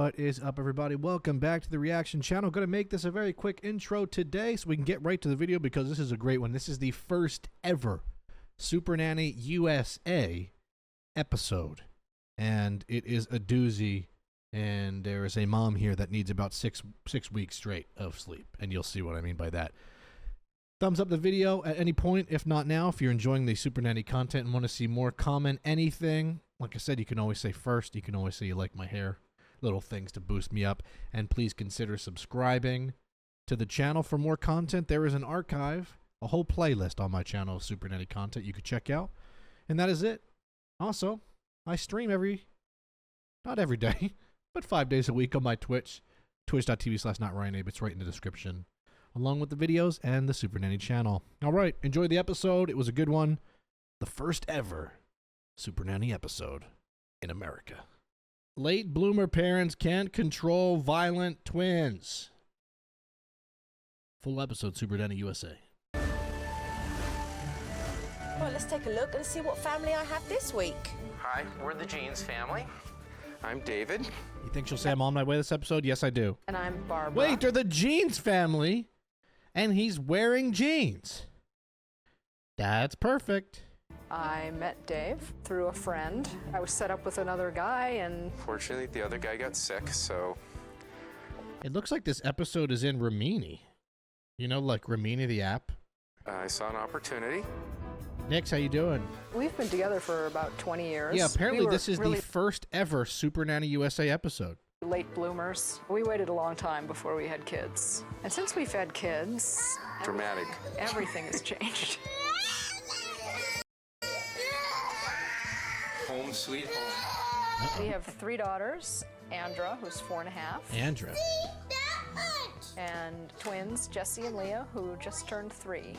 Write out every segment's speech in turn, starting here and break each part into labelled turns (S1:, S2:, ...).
S1: What is up, everybody? Welcome back to the Reaction Channel. Going to make this a very quick intro today so we can get right to the video because this is a great one. This is the first ever Supernanny USA episode, and it is a doozy, and there is a mom here that needs about six weeks straight of sleep, and you'll see what I mean by that. Thumbs up the video at any point, if not now, if you're enjoying the Supernanny content and want to see more. Comment anything. Like I said, you can always say first. You can always say you like my hair. Little things to boost me up. And please consider subscribing to the channel for more content. There is an archive, a whole playlist on my channel of Supernanny content you could check out. And that is it. Also, I stream not every day, but 5 days a week on my Twitch. Twitch.tv/NotRyanAbe. It's right in the description, along with the videos and the Supernanny channel. All right, enjoy the episode. It was a good one. The first ever Supernanny episode in America. Late bloomer parents can't control violent twins. Full episode, Supernanny USA.
S2: Well, let's take a look and see what family I have this week.
S3: Hi, we're the Jeans family. I'm David.
S1: You think she'll say I'm on my way this episode? Yes, I do.
S2: And I'm Barbara.
S1: Wait, they're the Jeans family, and he's wearing jeans. That's perfect.
S4: I met Dave through a friend. I was set up with another guy, and
S3: Fortunately, the other guy got sick, so...
S1: It looks like this episode is in Rimini. You know, like Rimini the app?
S3: I saw an opportunity.
S1: Nix, how you doing?
S4: we've been together for about 20 years.
S1: Yeah, apparently
S4: We were
S1: this is
S4: really
S1: the first ever Supernanny USA episode.
S4: late bloomers. We waited a long time before we had kids. And since we've had kids,
S3: Dramatic.
S4: everything has changed.
S3: Home sweet home.
S4: We have 3 daughters, Andra, who's 4.5,
S1: Andra.
S4: and twins, Jesse and Leah, who just turned 3.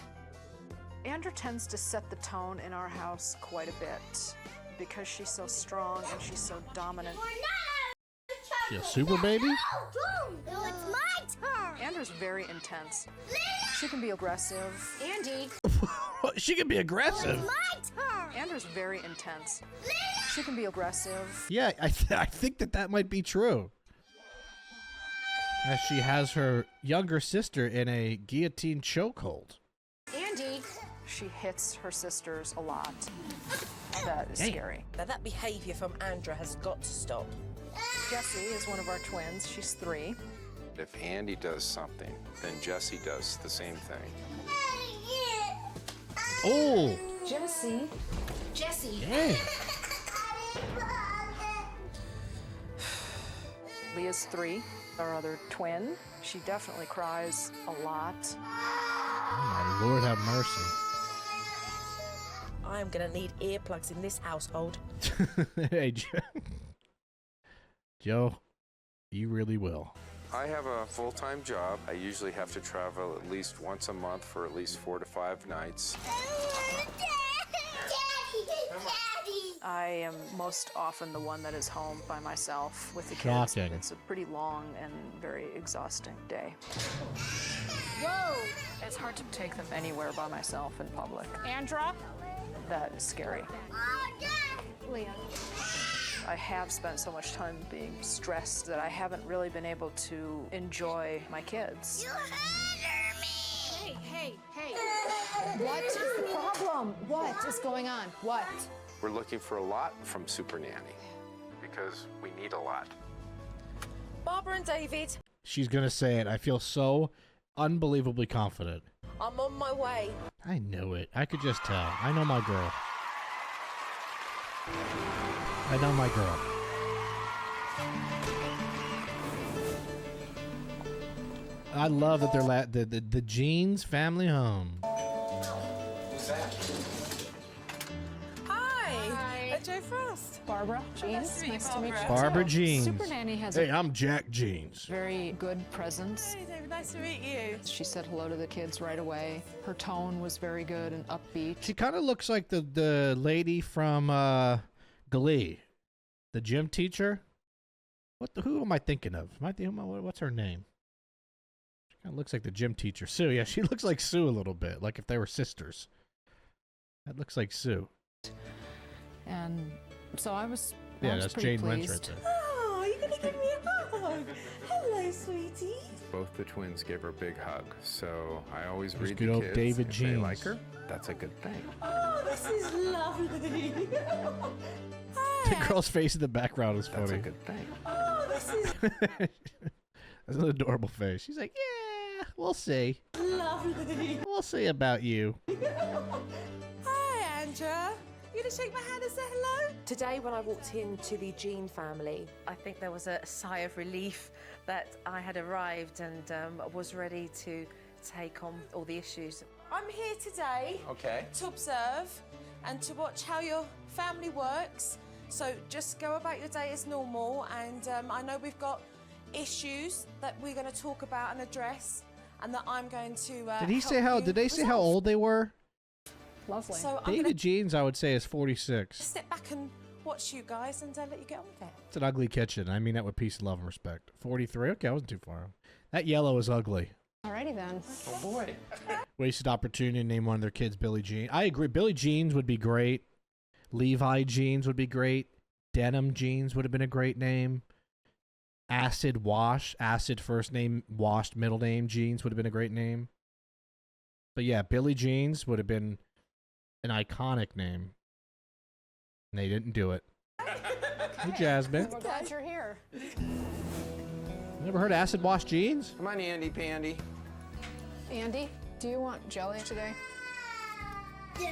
S4: Andra tends to set the tone in our house quite a bit because she's so strong and she's so dominant.
S1: She a super baby?
S5: No, it's my turn.
S4: Andra's very intense. She can be aggressive.
S5: Andy,
S1: She can be aggressive.
S5: my turn.
S4: Andra's very intense. She can be aggressive.
S1: Yeah, I think that might be true. As she has her younger sister in a guillotine chokehold.
S5: Andy,
S4: She hits her sisters a lot. That is
S1: Damn.
S4: scary.
S2: Now that behaviour from Andra has got to stop.
S4: Jessie is one of our twins. She's 3.
S3: If Andy does something, then Jesse does the same thing.
S1: Oh!
S4: Jessie.
S5: Jesse.
S1: Dang.
S4: Leah's 3, our other twin. She definitely cries a lot.
S1: Oh, my Lord have mercy.
S2: I am going to need earplugs in this household.
S1: Hey, Joe, you really will.
S3: I have a full-time job. I usually have to travel at least once a month for at least 4 to 5 nights.
S4: I am most often the one that is home by myself with the
S1: Shocking.
S4: kids. It's a pretty long and very exhausting day.
S5: Whoa.
S4: It's hard to take them anywhere by myself in public.
S5: Andra.
S4: That is scary.
S5: Leah.
S4: I have spent so much time being stressed that I haven't really been able to enjoy my kids.
S5: You hinder me. Hey. What is the problem? What is going on? What?
S3: We're looking for a lot from Supernanny because we need a lot.
S2: Barbara and David,
S1: She's going to say it. I feel so unbelievably confident.
S2: I'm on my way.
S1: I knew it. I could just tell. I know my girl. I know my girl. I love that they're the Jeans family home.
S2: Hi. Joe Frost.
S4: Barbara, Jeans, nice to meet you.
S1: Barbara Jeans.
S4: Supernanny has
S1: Hey,
S4: a
S1: I'm Jack Jeans.
S4: very good presence.
S2: Hey, David, nice to meet you.
S4: She said hello to the kids right away. Her tone was very good and upbeat.
S1: She kind of looks like the lady from Glee, the gym teacher. Who am I thinking of? What's her name? She kind of looks like the gym teacher, Sue. Yeah, she looks like Sue a little bit, like if they were sisters. That looks like Sue.
S4: And so I was
S1: Yeah, that's
S4: pretty
S1: Jane Lynch right
S4: pleased.
S1: there.
S2: Oh, you're going to give me a hug. Hello, sweetie.
S3: Both the twins give her a big hug, so I always
S1: There's
S3: read
S1: good
S3: the
S1: old
S3: kids.
S1: David
S3: If they like
S1: Jeans.
S3: her, that's a good thing.
S2: Oh, this is lovely.
S1: The girl's face in the background is
S3: That's a
S1: funny.
S3: good thing.
S2: Oh, this is
S1: That's an adorable face. She's like, yeah, we'll see.
S2: lovely.
S1: We'll see about you.
S2: Hi, Andrea. You gonna shake my hand and say hello? Today, when I walked into the Jean family, I think there was a sigh of relief that I had arrived and was ready to take on all the issues. I'm here today
S3: Okay.
S2: to observe and to watch how your family works. So just go about your day as normal. And I know we've got issues that we're going to talk about and address, and that I'm going to.
S1: Did he say
S2: help
S1: how?
S2: you
S1: Did they say how
S2: resolve.
S1: old they were?
S4: Lovely.
S2: So I'm going
S1: David
S2: to
S1: Jeans, I would say, is 46.
S2: step back and watch you guys and let you get on with it.
S1: It's an ugly kitchen. I mean that with peace and love and respect. 43. Okay, I wasn't too far. That yellow is ugly.
S5: Alrighty then.
S3: Oh boy.
S1: Wasted opportunity to name one of their kids Billie Jean. I agree. Billie Jeans would be great. Levi Jeans would be great. Denim Jeans would have been a great name. Acid Wash, Acid first name, Washed middle name, Jeans would have been a great name. But yeah, Billie Jeans would have been an iconic name. And they didn't do it. Hey, Jasmine.
S4: We're glad you're here.
S1: Never heard of Acid Wash Jeans?
S3: Come on, Andy Pandy.
S4: Andy, do you want jelly today?
S1: Blue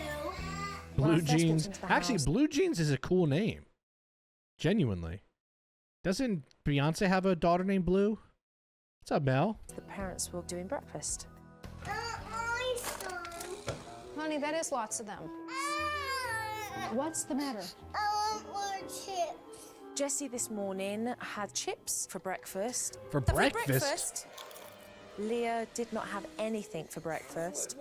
S4: Well, Festivals
S1: Jeans.
S4: into the
S1: Actually,
S4: house.
S1: Blue Jeans is a cool name. Genuinely. Doesn't Beyonce have a daughter named Blue? What's up, Mel?
S2: The parents will doing breakfast.
S5: Honey, that is lots of them. What's the matter?
S2: Jessie this morning had chips for breakfast.
S1: For breakfast?
S2: Leah did not have anything for breakfast.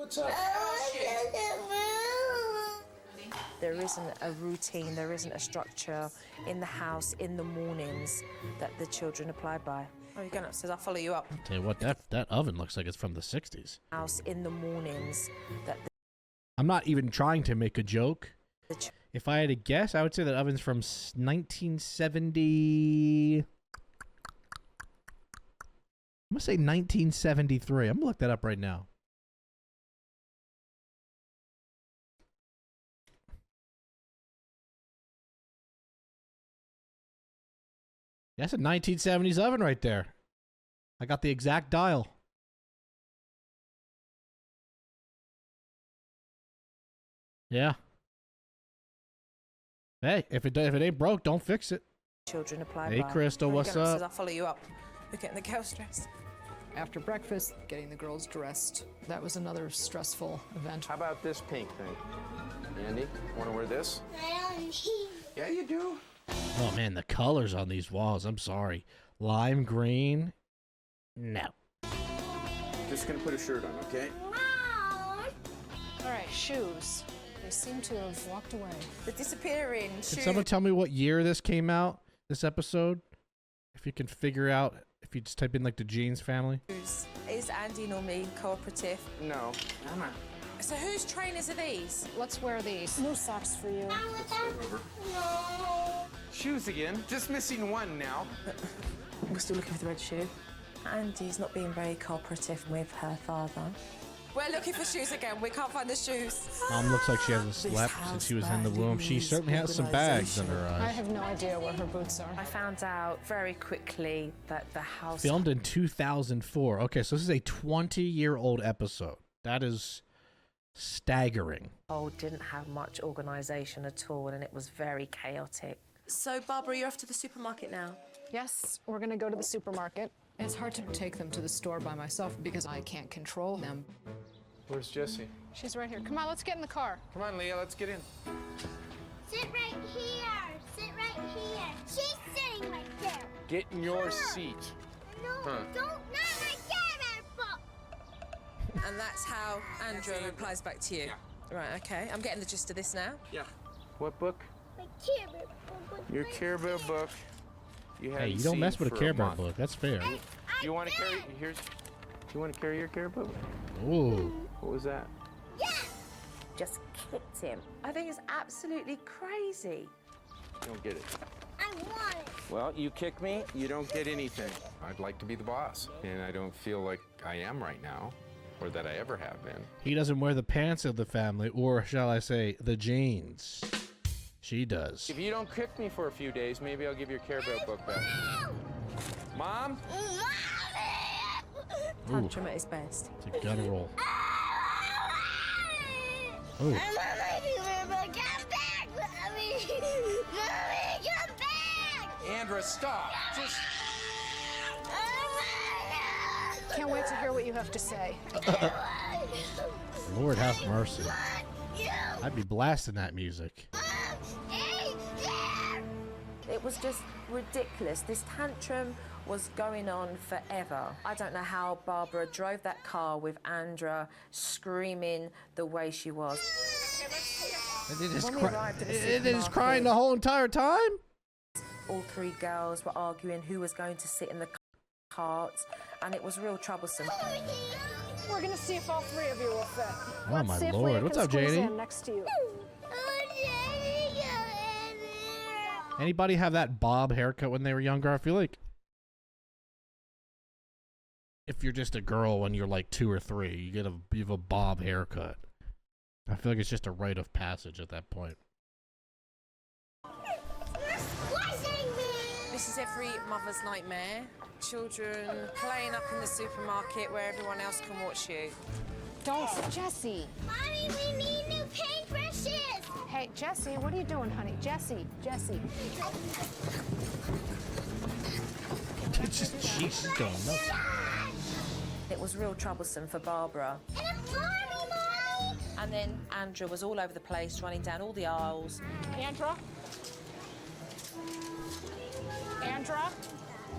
S2: There isn't a routine, there isn't a structure in the house in the mornings that the children apply by. Oh, you're going upstairs, I'll follow you up.
S1: Tell you what, that oven looks like it's from the 60s.
S2: House in the mornings that
S1: I'm not even trying to make a joke.
S2: the ch-
S1: If I had to guess, I would say that oven's from 1970. I'm going to say 1973. I'm going to look that up right now. That's a 1970s oven right there. I got the exact dial. Yeah. Hey, if it ain't broke, don't fix it.
S2: children apply
S1: Hey,
S2: by.
S1: Crystal,
S2: Oh, you're
S1: what's
S2: going upstairs,
S1: up?
S2: I'll follow you up. We're getting the girls dressed.
S4: After breakfast, getting the girls dressed. That was another stressful event.
S3: How about this pink thing? Andy, want to wear this? Yeah, you do.
S1: Oh man, the colors on these walls. I'm sorry. Lime green. No.
S3: Just gonna put a shirt on, okay?
S4: All right, shoes. They seem to have walked away.
S2: The disappearing
S1: Can
S2: shoe.
S1: someone tell me what year this came out? This episode? If you can figure out, if you just type in like the Jeans family.
S2: Is Andy normally cooperative?
S3: No.
S2: So whose trainers are these?
S4: Let's wear these.
S5: No socks for you.
S3: Shoes again. Just missing one now.
S2: We're still looking for the red shoe. Andy's not being very cooperative with her father. We're looking for shoes again. We can't find the shoes.
S1: Mom looks like she hasn't slept since she was in the womb. She certainly has some bags under her
S4: I
S1: eyes.
S4: have no idea where her boots are.
S2: I found out very quickly that the house
S1: Filmed in 2004. Okay, so this is a 20-year-old episode. That is staggering.
S2: didn't have much organisation at all, and it was very chaotic. So, Barbara, you're off to the supermarket now.
S4: Yes, we're gonna go to the supermarket. It's hard to take them to the store by myself because I can't control them.
S3: Where's Jessie?
S4: She's right here. Come on, let's get in the car.
S3: Come on, Leah, let's get in.
S6: Sit right here. Sit right here. She's sitting right there.
S3: Get in your seat.
S6: No, don't. Not my Care book.
S2: And that's how Andrew replies back to you. Right, okay. I'm getting the gist of this now.
S3: Yeah. What book?
S6: My Care book.
S3: Your Care Bear book. You
S1: Hey,
S3: haven't
S1: you don't mess
S3: seen
S1: with a
S3: for
S1: Care Bear
S3: month.
S1: book. That's fair.
S3: Do you want to carry? Here's. Do you want to carry your Care book?
S1: Ooh.
S3: What was that?
S2: Just kicked him. I think it's absolutely crazy.
S3: You don't get it.
S6: I want it.
S3: Well, you kick me, you don't get anything. I'd like to be the boss, and I don't feel like I am right now, or that I ever have been.
S1: He doesn't wear the pants of the family, or shall I say, the jeans. She does.
S3: If you don't kick me for a few days, maybe I'll give your Care Bear book back. Mom?
S2: Tantrum at his best.
S1: It's a gutter roll. Oh.
S6: Mommy, come back! Mommy, come back!
S3: Andra, stop! Just...
S4: Can't wait to hear what you have to say.
S1: Lord have mercy. I'd be blasting that music.
S2: It was just ridiculous. This tantrum was going on forever. I don't know how Barbara drove that car with Andra screaming the way she was.
S1: They're just,
S2: When we arrived at the
S1: they're just
S2: supermarket,
S1: crying the whole entire time?
S2: all three girls were arguing who was going to sit in the cart, and it was real troublesome.
S4: We're gonna see if all three of you will fit.
S1: Oh,
S4: Let's
S1: my
S4: see if
S1: Lord.
S4: Leah
S1: What's
S4: can
S1: up,
S4: squeeze
S1: JD?
S4: in next to you.
S1: Anybody have that bob haircut when they were younger? I feel like if you're just a girl when you're like 2 or 3, you have a bob haircut. I feel like it's just a rite of passage at that point.
S7: This is every mother's nightmare. Children playing up in the supermarket where everyone else can watch you.
S5: Don't, Jesse.
S6: Mommy, we need new paintbrushes!
S5: Hey, Jesse, what are you doing, honey? Jesse.
S1: It's just, she's going nuts.
S2: It was real troublesome for Barbara.
S6: And a Barbie, Mommy!
S2: And then Andra was all over the place, running down all the aisles.
S4: Andra? Andra?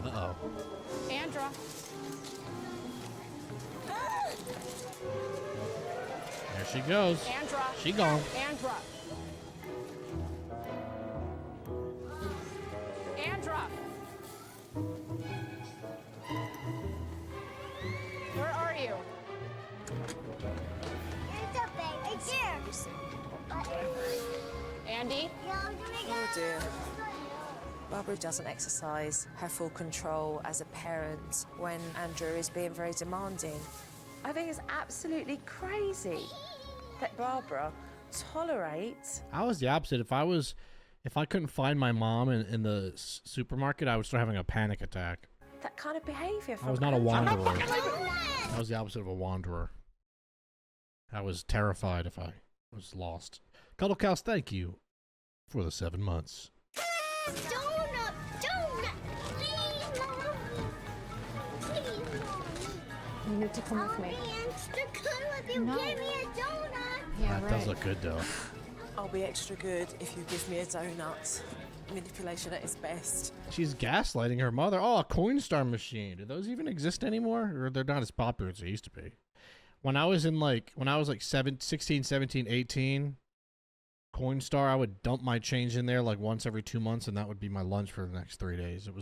S1: Uh-oh.
S4: Andra?
S1: There she goes.
S4: Andra?
S1: She gone.
S4: Andra? Andra? Where are you?
S6: It's a baby here.
S4: Andy?
S7: Oh dear.
S2: Barbara doesn't exercise her full control as a parent when Andrew is being very demanding. I think it's absolutely crazy that Barbara tolerates.
S1: I was the opposite. If I couldn't find my mom in the supermarket, I would start having a panic attack.
S2: that kind of behaviour from
S1: I was not a
S2: Andrew.
S1: wanderer. I was the opposite of a wanderer. I was terrified if I was lost. Cuddle Cows, thank you for the 7 months.
S6: Donut! Please, Mommy! Please, Mommy!
S4: You need to come with me.
S6: I'll be extra good if you
S4: No.
S6: give me a donut!
S4: Yeah,
S1: That does look good, though.
S7: I'll be extra good if you give me a donut. Manipulation at its best.
S1: She's gaslighting her mother. Oh, a Coinstar machine. Do those even exist anymore? Or they're not as popular as they used to be? When I was 16, 17, 18, Coinstar, I would dump my change in there like once every 2 months, and that would be my lunch for the next 3 days. It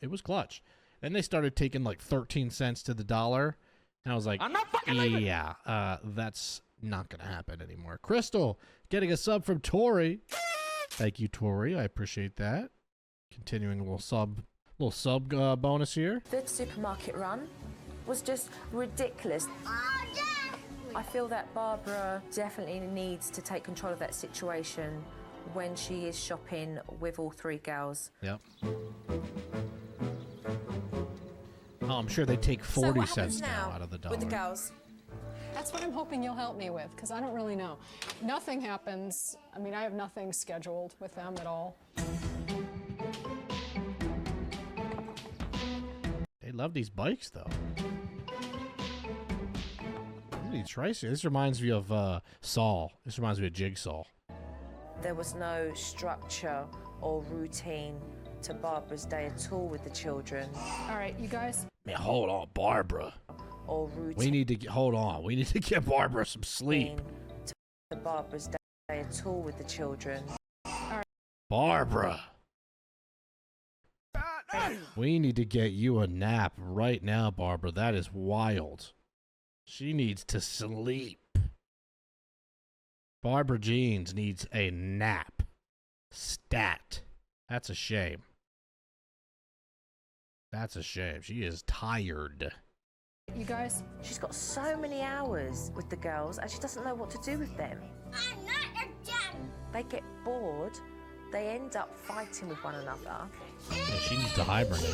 S1: was clutch. Then they started taking like 13 cents to the dollar, and I was like, I'm not fucking leaving. Yeah, that's not going to happen anymore. Crystal, getting a sub from Tori. Thank you, Tori. I appreciate that. Continuing a little sub bonus here.
S2: The supermarket run was just ridiculous.
S6: Oh, yeah!
S2: I feel that Barbara definitely needs to take control of that situation when she is shopping with all three girls.
S1: Yep. Oh, I'm sure they take 40
S7: so what
S1: cents
S7: happens
S1: now
S7: now
S1: out of the dollar.
S7: with the girls?
S4: That's what I'm hoping you'll help me with, because I don't really know. Nothing happens. I mean, I have nothing scheduled with them at all.
S1: They love these bikes, though. These tricycles. This reminds me of Saul. This reminds me of Jigsaw.
S2: There was no structure or routine to Barbara's day at all with the children,
S4: All right, you guys.
S1: Man, hold on, Barbara.
S2: or routine
S1: We need to hold on. We need to get Barbara some sleep.
S2: to Barbara's day at all with the children.
S1: Barbara. We need to get you a nap right now, Barbara. That is wild. She needs to sleep. Barbara Jeans needs a nap. Stat. That's a shame. That's a shame. She is tired.
S4: You guys,
S2: She's got so many hours with the girls and she doesn't know what to do with them.
S6: I'm not your dad.
S2: They get bored, they end up fighting with one another.
S1: Yeah, she needs to hibernate.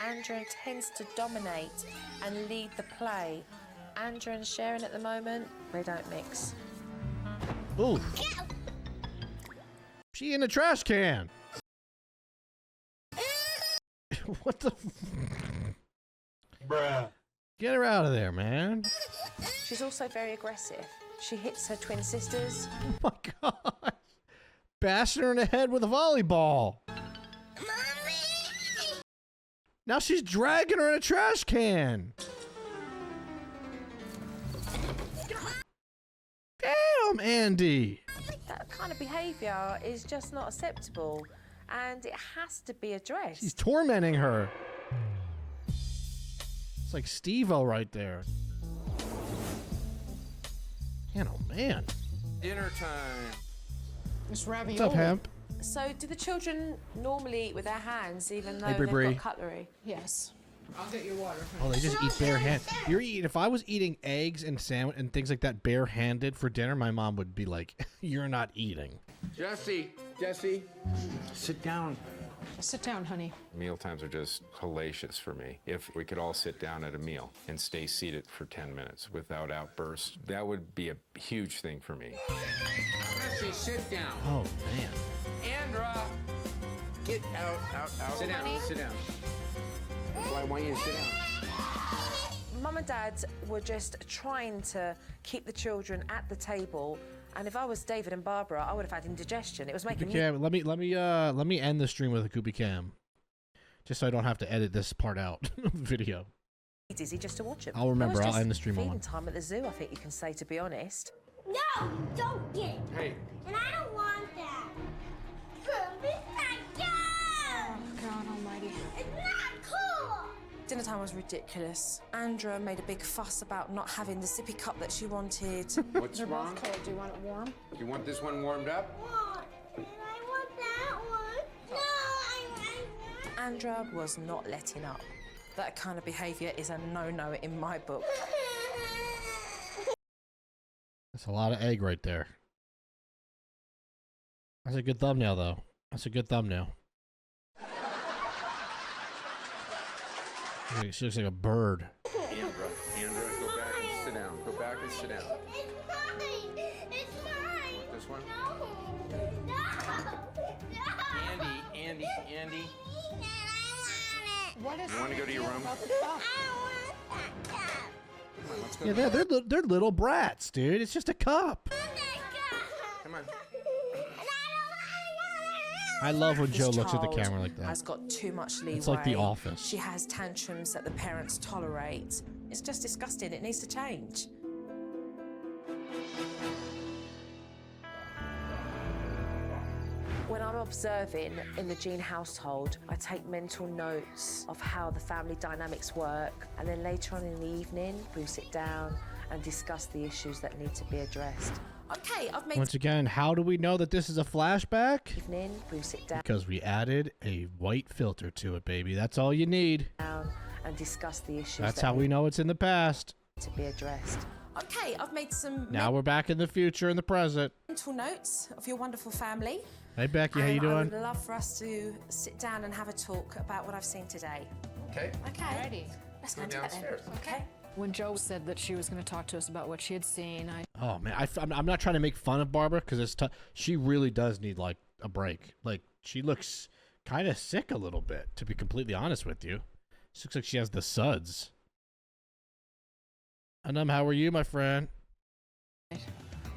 S2: Andrew tends to dominate and lead the play. Andrew and Sharon at the moment, they don't mix.
S1: Ooh. She in a trash can. What the? Bruh. Get her out of there, man.
S2: She's also very aggressive. She hits her twin sisters.
S1: Oh my god. Bashing her in the head with a volleyball.
S6: Mommy!
S1: Now she's dragging her in a trash can. Damn, Andy.
S2: That kind of behaviour is just not acceptable and it has to be addressed.
S1: She's tormenting her. It's like Steve-O right there. Man, oh man.
S3: Dinner time.
S4: it's ravioli.
S1: What's up, Hemp?
S2: So do the children normally eat with their hands even though
S1: Hey,
S2: they've
S1: Bri.
S2: got cutlery?
S4: Yes.
S5: I'll get your water.
S1: Oh, they just eat bare-handed. You're eating. If I was eating eggs and sandwich and things like that bare-handed for dinner, my mom would be like, "You're not eating."
S3: Jesse, sit down.
S4: Sit down, honey.
S3: Meal times are just hellacious for me. If we could all sit down at a meal and stay seated for 10 minutes without outbursts, that would be a huge thing for me. Jesse, sit down.
S1: Oh man.
S3: Andra, get out. Sit down, sit down. Well, I want you to sit down.
S2: Mum and Dad were just trying to keep the children at the table, and if I was David and Barbara, I would have had indigestion. It was making me
S1: Cam, let me end the stream with a Koopy Cam, just so I don't have to edit this part out of the video.
S2: dizzy just to watch them.
S1: I'll remember.
S2: It was
S1: I'll
S2: just
S1: end the stream
S2: feeding
S1: on.
S2: time at the zoo, I think you can say, to be honest.
S6: No, don't get it.
S3: Hey.
S6: And I don't want that. It's not good.
S4: God almighty.
S6: It's not cool.
S7: Dinner time was ridiculous. Andra made a big fuss about not having the sippy cup that she wanted.
S3: What's
S4: They're
S3: wrong?
S4: both cold. Do you want it warm?
S3: You want this one warmed up?
S6: What? And I want that one. No, I want
S2: Andra was not letting up.
S7: That kind of behaviour is a no-no in my book.
S1: That's a lot of egg right there. That's a good thumbnail, though. That's a good thumbnail. She looks like a bird.
S3: Andra, go back and sit down. Go back and sit down.
S6: It's mine. It's mine.
S3: This one?
S6: No. No.
S3: Andy.
S6: I want it.
S4: What is
S3: You want to go to your room?
S6: I want that cup.
S3: Come on, let's go.
S1: Yeah, they're little brats, dude. It's just a cup.
S3: Come on.
S1: I love when
S7: This
S1: Joe looks at the
S7: child
S1: camera like
S7: has
S1: that.
S7: got too much leeway.
S1: It's like The Office.
S7: She has tantrums that the parents tolerate. It's just disgusting. It needs to change.
S2: When I'm observing in the Jean household, I take mental notes of how the family dynamics work, and then later on in the evening, we sit down and discuss the issues that need to be addressed.
S7: Okay, I've made
S1: Once again, how do we know that this is a flashback?
S2: Evening, we sit down
S1: Because we added a white filter to it, baby. That's all you need.
S2: and discuss the issues
S1: That's
S2: that
S1: how we
S2: need
S1: know it's in the past.
S2: to be addressed.
S7: Okay, I've made some
S1: Now we're back in the future and the present.
S7: mental notes of your wonderful family.
S1: Hey, Becky, how you
S7: And I
S1: doing?
S7: would love for us to sit down and have a talk about what I've seen today.
S3: Okay.
S7: Okay.
S4: Ready.
S7: Let's
S3: Go
S7: go into it then.
S3: downstairs.
S7: Okay.
S4: When Joe said that she was going to talk to us about what she had seen,
S1: Oh man, I'm not trying to make fun of Barbara because it's tough. She really does need like a break. Like she looks kind of sick a little bit, to be completely honest with you. She looks like she has the suds. Anum, how are you, my friend?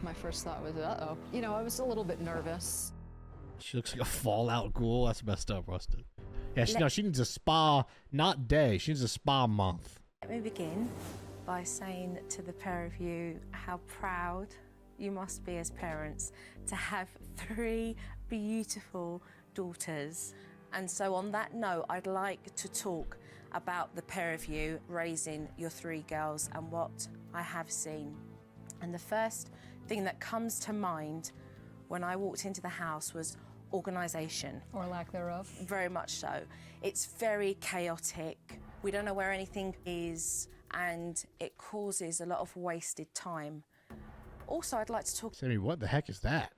S4: my first thought was, uh-oh. You know, I was a little bit nervous.
S1: She looks like a Fallout ghoul. That's messed up, Rustin. Yeah, she needs a spa, not day. She needs a spa month.
S2: Let me begin by saying to the pair of you how proud you must be as parents to have 3 beautiful daughters. And so on that note, I'd like to talk about the pair of you raising your 3 girls and what I have seen. And the first thing that comes to mind when I walked into the house was organisation.
S5: Or lack thereof.
S2: Very much so. It's very chaotic. We don't know where anything is, and it causes a lot of wasted time. Also, I'd like to talk
S1: Sammy, what the heck is that?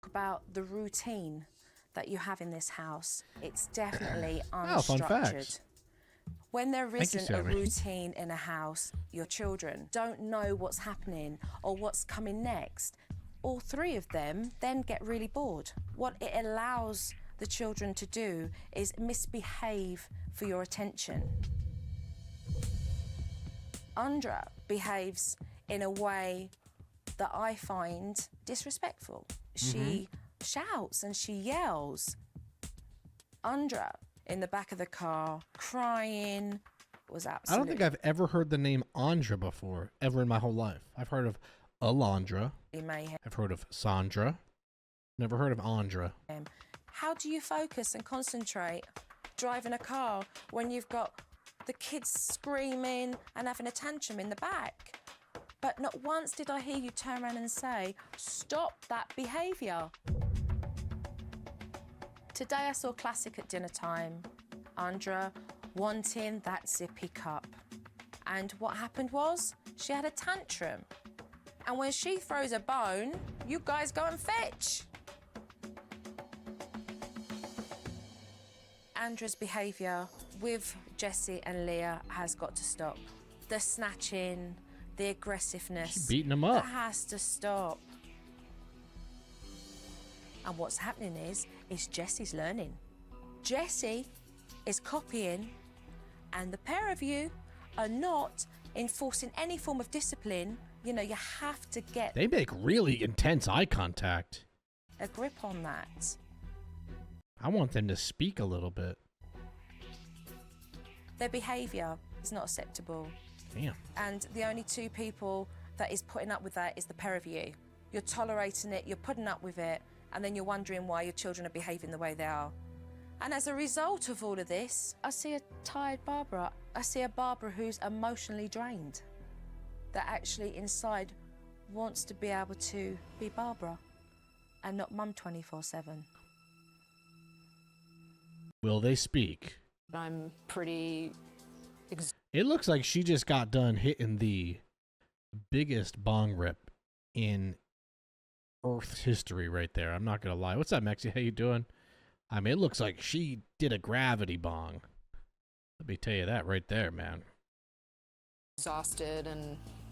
S2: about the routine that you have in this house. It's definitely
S1: Oh, fun
S2: unstructured.
S1: facts.
S2: When there
S1: Thank you,
S2: isn't a
S1: Sammy.
S2: routine in a house, your children don't know what's happening or what's coming next. All three of them then get really bored. What it allows the children to do is misbehave for your attention. Andra behaves in a way that I find disrespectful. She shouts and she yells. Andra in the back of the car, crying, was
S1: I
S2: absolutely...
S1: don't think I've ever heard the name Andra before, ever in my whole life. I've heard of Alondra.
S2: mayhem.
S1: I've heard of Sandra. Never heard of Andra.
S2: How do you focus and concentrate driving a car when you've got the kids screaming and having a tantrum in the back? But not once did I hear you turn around and say, stop that behaviour. Today I saw classic at dinner time. Andra wanting that zippy cup. And what happened was, she had a tantrum. And when she throws a bone, you guys go and fetch. Andra's behaviour with Jessie and Leah has got to stop. The snatching, the aggressiveness.
S1: She's beating them up.
S2: That has to stop. And what's happening is Jessie's learning. Jessie is copying, and the pair of you are not enforcing any form of discipline. You know, you have to get
S1: They make really intense eye contact.
S2: a grip on that.
S1: I want them to speak a little bit.
S2: Their behaviour is not acceptable.
S1: Damn.
S2: And the only two people that is putting up with that is the pair of you. You're tolerating it, you're putting up with it, and then you're wondering why your children are behaving the way they are. And as a result of all of this, I see a tired Barbara. I see a Barbara who's emotionally drained, that actually inside wants to be able to be Barbara and not mum 24/7.
S1: Will they speak?
S4: I'm pretty
S1: It looks like she just got done hitting the biggest bong rip in Earth's history right there. I'm not going to lie. What's up, Mexi? How you doing? I mean, it looks like she did a gravity bong. Let me tell you that right there, man.
S4: exhausted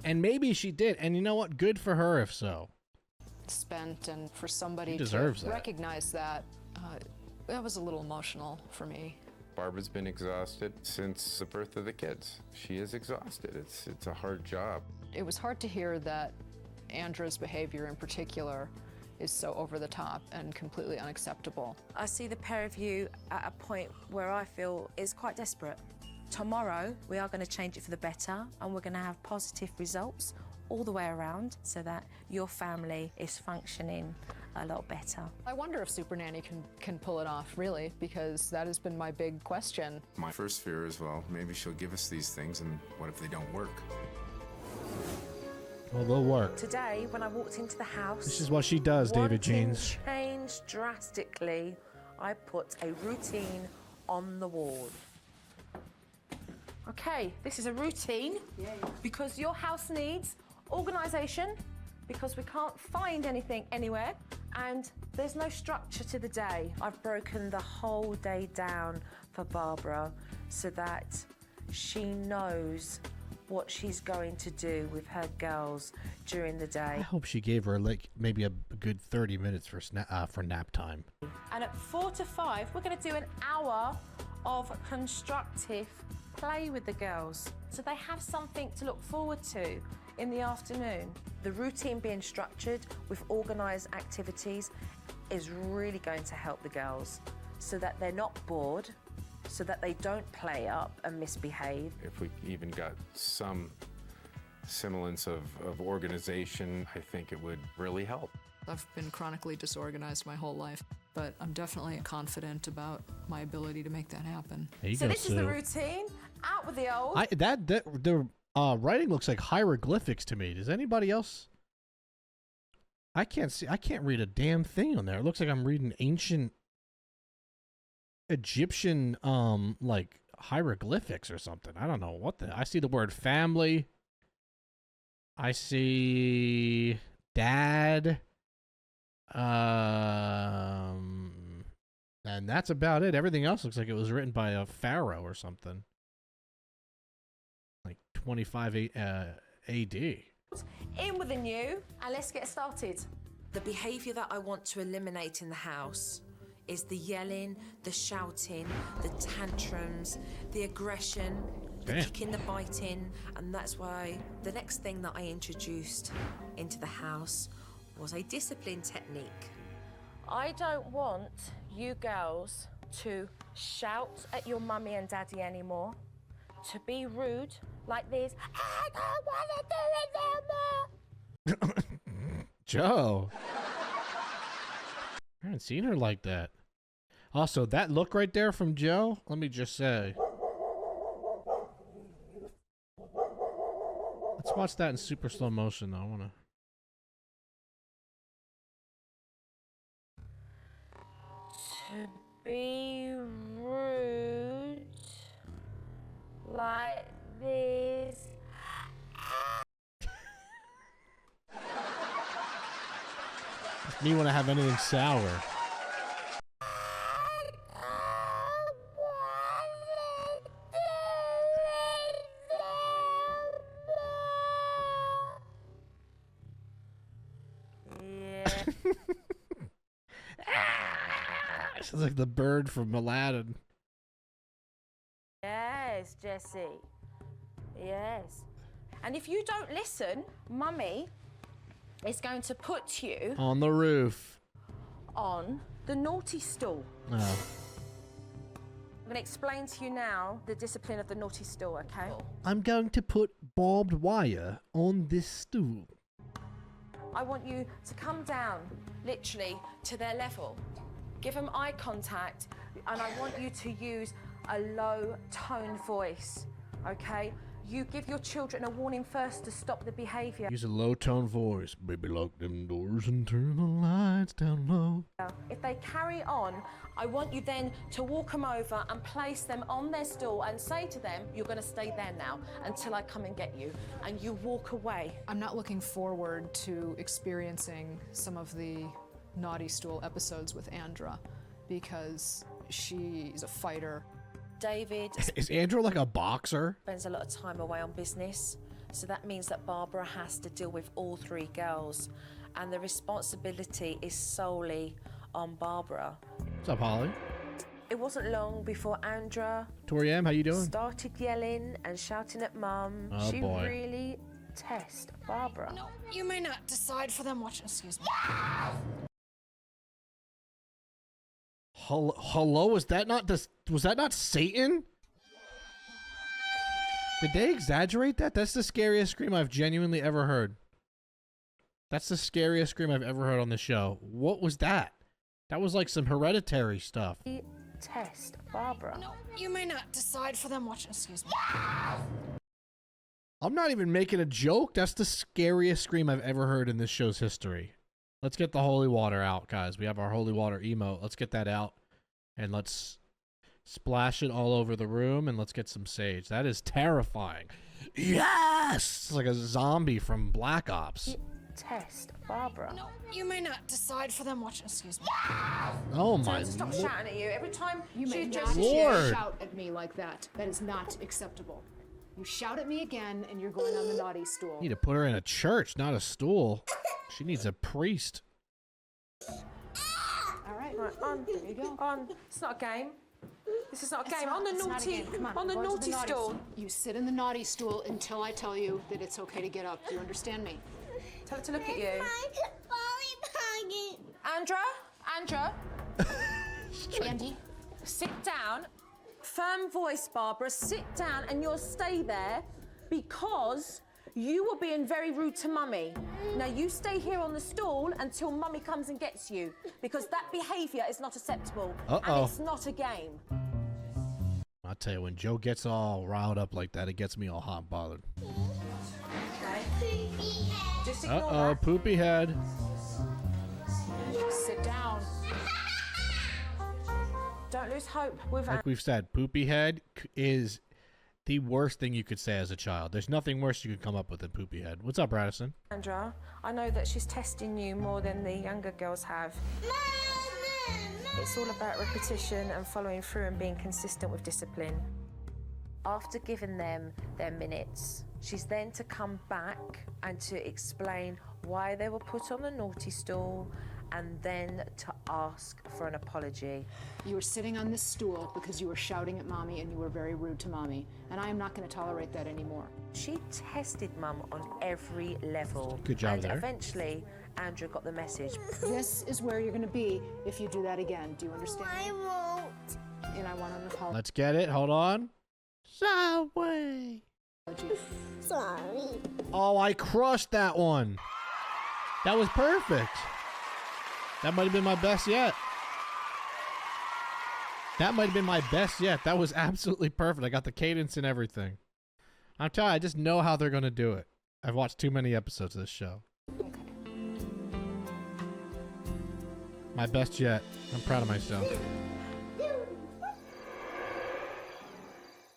S1: And maybe she did. And you know what? Good for her if so.
S4: spent, and for somebody
S1: She
S4: to
S1: deserves that.
S4: recognize that, that was a little emotional for me.
S3: Barbara's been exhausted since the birth of the kids. She is exhausted. It's a hard job.
S4: It was hard to hear that Andra's behavior in particular is so over the top and completely unacceptable.
S2: I see the pair of you at a point where I feel is quite desperate. Tomorrow, we are going to change it for the better, and we're going to have positive results all the way around so that your family is functioning a lot better.
S4: I wonder if Supernanny can pull it off, really, because that has been my big question.
S3: My first fear is, well, maybe she'll give us these things, and what if they don't work?
S1: Well, they'll work.
S2: Today, when I walked into the house,
S1: This is what she does, David
S2: wanting
S1: Jeans.
S2: change drastically, I put a routine on the wall. Okay, this is a routine because your house needs organisation, because we can't find anything anywhere, and there's no structure to the day. I've broken the whole day down for Barbara so that she knows what she's going to do with her girls during the
S1: I
S2: day.
S1: hope she gave her like maybe a good 30 minutes for nap time.
S2: And at 4 to 5, we're going to do an hour of constructive play with the girls, so they have something to look forward to in the afternoon. The routine being structured with organised activities is really going to help the girls so that they're not bored, so that they don't play up and misbehave.
S3: If we even got some semblance of organization, I think it would really help.
S4: I've been chronically disorganized my whole life, but I'm definitely confident about my ability to make that happen.
S1: There you
S2: So
S1: go,
S2: this is the
S1: Sue.
S2: routine. Out with the old.
S1: The writing looks like hieroglyphics to me. Does anybody else I can't read a damn thing on there. It looks like I'm reading ancient Egyptian like hieroglyphics or something. I don't know what I see the word family. I see dad. And that's about it. Everything else looks like it was written by a pharaoh or something. Like 25 AD.
S2: In with the new, and let's get started. The behaviour that I want to eliminate in the house is the yelling, the shouting, the tantrums, the aggression, the kicking, the biting, and that's why the next thing that I introduced into the house was a discipline technique. I don't want you girls to shout at your mummy and daddy anymore, to be rude like this. I don't want to do it no more.
S1: Joe. I haven't seen her like that. Also, that look right there from Joe, let me just say. Let's watch that in super slow motion, though. I want to.
S2: To be rude like this.
S1: Me when I have anything sour. Sounds like the bird from Aladdin.
S2: Yes, Jessie. Yes. And if you don't listen, Mummy is going to put you
S1: On the roof.
S2: on the naughty stool.
S1: Oh.
S2: I'm going to explain to you now the discipline of the naughty stool, okay?
S1: I'm going to put barbed wire on this stool.
S2: I want you to come down, literally, to their level. Give them eye contact, and I want you to use a low-toned voice, okay? You give your children a warning first to stop the behaviour.
S1: Use a low-tone voice. Baby, lock them doors and turn the lights down low.
S2: If they carry on, I want you then to walk them over and place them on their stool and say to them, you're going to stay there now until I come and get you. And you walk away.
S4: I'm not looking forward to experiencing some of the naughty stool episodes with Andra because she's a fighter.
S2: David
S1: Is Andrew like a boxer?
S2: spends a lot of time away on business, so that means that Barbara has to deal with all three girls, and the responsibility is solely on Barbara.
S1: What's up, Holly?
S2: It wasn't long before Andra
S1: Tori M, how you doing?
S2: started yelling and shouting at Mum.
S1: Oh,
S2: she
S1: boy.
S2: really tests Barbara.
S4: No, you may not decide for them. Excuse me.
S1: Hello? Was that not Satan? Did they exaggerate that? That's the scariest scream I've genuinely ever heard. That's the scariest scream I've ever heard on the show. What was that? That was like some hereditary stuff.
S2: Test Barbara.
S4: No, you may not decide for them. Excuse me.
S1: I'm not even making a joke. That's the scariest scream I've ever heard in this show's history. Let's get the holy water out, guys. We have our holy water emote. Let's get that out. And let's splash it all over the room. And let's get some sage. That is terrifying. Yes! It's like a zombie from Black Ops.
S2: Test Barbara.
S4: No, you may not decide for them. Excuse me.
S1: Oh my
S2: Stop
S1: lord.
S2: shouting at you every time
S4: You
S2: she
S4: may
S2: addresses
S4: not
S2: you.
S1: Lord.
S4: shout at me like that. That is not acceptable. You shout at me again, and you're going on the naughty stool.
S1: Need to put her in a church, not a stool. She needs a priest.
S4: All right.
S2: Right, on.
S4: There you go.
S2: On. It's not a game. This is not a
S4: It's
S2: game.
S4: not-
S2: On the
S4: it's not a
S2: naughty,
S4: game. Come
S2: on the
S4: go to
S2: naughty stool.
S4: You sit in the naughty stool until I tell you that it's okay to get up. Do you understand me?
S2: Tell her to look at you.
S6: Molly
S2: Andra,
S4: Andy?
S2: sit down. Firm voice, Barbara. Sit down, and you'll stay there because you were being very rude to Mummy. Now you stay here on the stool until Mummy comes and gets you, because that behaviour is not acceptable.
S1: Uh-oh.
S2: And it's not a game.
S1: I'll tell you, when Joe gets all riled up like that, it gets me all hot and bothered.
S2: Okay. Just ignore
S1: Uh-oh,
S2: that.
S1: poopy head.
S2: Don't lose hope with
S1: Like we've said, poopy head is the worst thing you could say as a child. There's nothing worse you could come up with than poopy head. What's up, Radisson?
S2: Andra. I know that she's testing you more than the younger girls have. It's all about repetition and following through and being consistent with discipline. After giving them their minutes, she's then to come back and to explain why they were put on the naughty stool and then to ask for an apology.
S5: You were sitting on this stool because you were shouting at Mommy and you were very rude to Mommy, and I am not going to tolerate that anymore.
S2: She tested Mum on every level.
S1: Good job
S2: and
S1: there.
S2: Eventually, Andrew got the message.
S5: This is where you're going to be if you do that again. Do you understand?
S6: I won't.
S5: And I want an apology.
S1: Let's get it. Hold on. Subway.
S6: Sorry.
S1: Oh, I crushed that one. That was perfect. That might have been my best yet. That might have been my best yet. That was absolutely perfect. I got the cadence and everything. I'm telling you, I just know how they're going to do it. I've watched too many episodes of this show. My best yet. I'm proud of myself.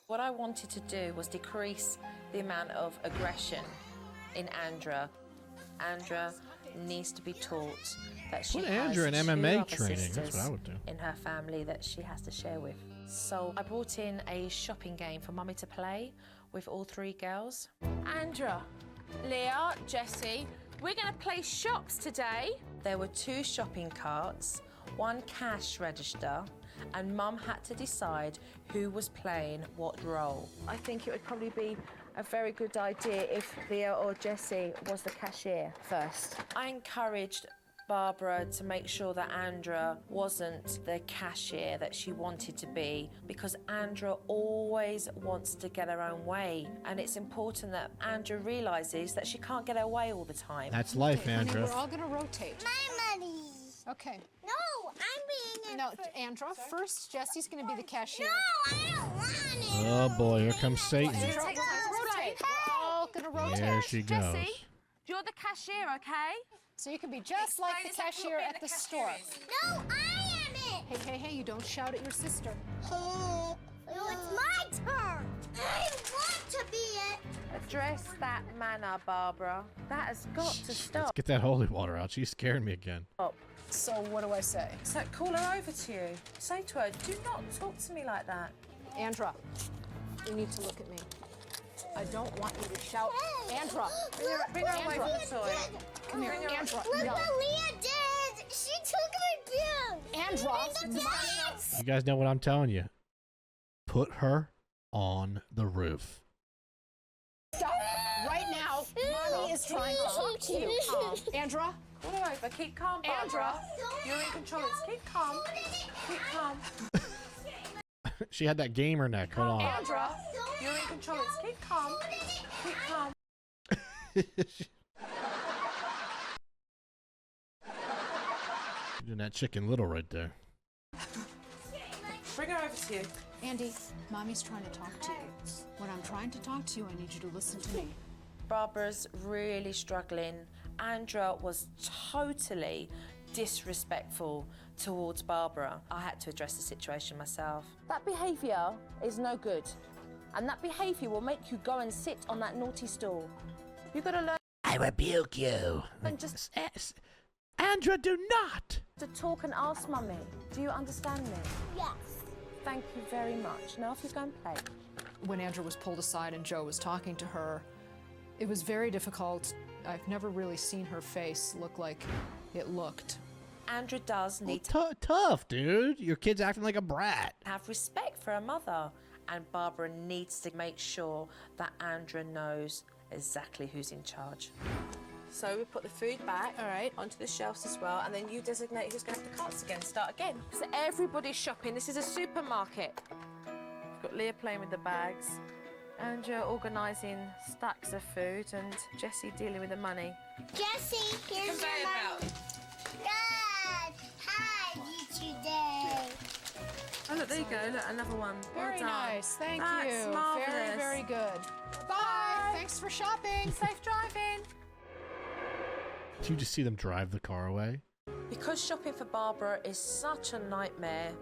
S2: What I wanted to do was decrease the amount of aggression in Andra. Andra needs to be taught that she
S1: Put
S2: has
S1: Andra in
S2: two
S1: MMA
S2: other
S1: training. That's
S2: sisters
S1: what I would do.
S2: in her family that she has to share with. So I brought in a shopping game for Mummy to play with all three girls. Andra, Leah, Jessie, we're going to play shops today. There were 2 shopping carts, 1 cash register, and Mum had to decide who was playing what role. I think it would probably be a very good idea if Leah or Jessie was the cashier first. I encouraged Barbara to make sure that Andra wasn't the cashier that she wanted to be, because Andra always wants to get her own way, and it's important that Andra realises that she can't get her way all the time.
S1: That's life,
S5: Okay, honey,
S1: Andra.
S5: we're all going to rotate.
S6: My money.
S5: Okay.
S6: No, I'm being in
S5: No,
S6: first.
S5: Andra, first Jessie's going to be the cashier.
S6: No, I don't want it.
S1: Oh boy, here comes Satan.
S5: Andra, we're going to rotate. We're all going to rotate.
S1: There she goes.
S2: Jessie, you're the cashier, okay?
S5: So you can be just like the cashier at the store.
S6: No, I am it.
S5: Hey, you don't shout at your sister.
S6: No, it's my turn. I want to be it.
S2: Address that manner, Barbara. That has got to
S1: Let's
S2: stop.
S1: get that holy water out. She's scaring me again.
S5: So what do I say?
S2: So call her over to you. Say to her, do not talk to me like that.
S5: Andra, you need to look at me. I don't want you to shout. Andra!
S2: Bring her away from the toy.
S5: Come here, Andra.
S6: Look
S5: No.
S6: what Leah did. She took her down.
S5: Andra!
S1: You guys know what I'm telling you. Put her on the roof.
S5: Stop right now. Mommy is trying to talk to you. Andra?
S2: Call her over. Keep calm, Barbara.
S5: Andra.
S2: You're in control. Keep calm. Keep calm.
S1: She had that gamer neck. Hold on.
S2: Andra, you're in control. Keep calm. Keep calm.
S1: Doing that Chicken Little right there.
S2: Bring her over to you.
S5: Andy, Mommy's trying to talk to you. When I'm trying to talk to you, I need you to listen to me.
S2: Barbara's really struggling. Andra was totally disrespectful towards Barbara. I had to address the situation myself. That behaviour is no good. And that behaviour will make you go and sit on that naughty stool. You've got to learn
S1: I rebuke you.
S2: and just
S1: Andra, do not.
S2: to talk and ask Mummy. Do you understand me?
S6: Yes.
S2: Thank you very much. Now if you go and play.
S4: When Andra was pulled aside and Joe was talking to her, it was very difficult. I've never really seen her face look like it looked.
S2: Andra does need
S1: Tough, dude. Your kid's acting like a brat.
S2: to have respect for her mother. And Barbara needs to make sure that Andra knows exactly who's in charge. So we put the food back onto the shelves as well, and then you designate who's going to have the carts again. Start again. So everybody's shopping. This is a supermarket. We've got Leah playing with the bags, Andra organising stacks of food, and Jessie dealing with the money.
S6: Jessie, here's your money. Dad, hi, you today.
S2: Oh, look, there you go. Look, another one.
S4: Very
S2: well done.
S4: nice. Thank
S2: That's
S4: you.
S2: marvellous.
S4: Very, very good. Bye. Thanks for shopping.
S2: Safe driving.
S1: Do you just see them drive the car away?
S2: Because shopping for Barbara is such a nightmare,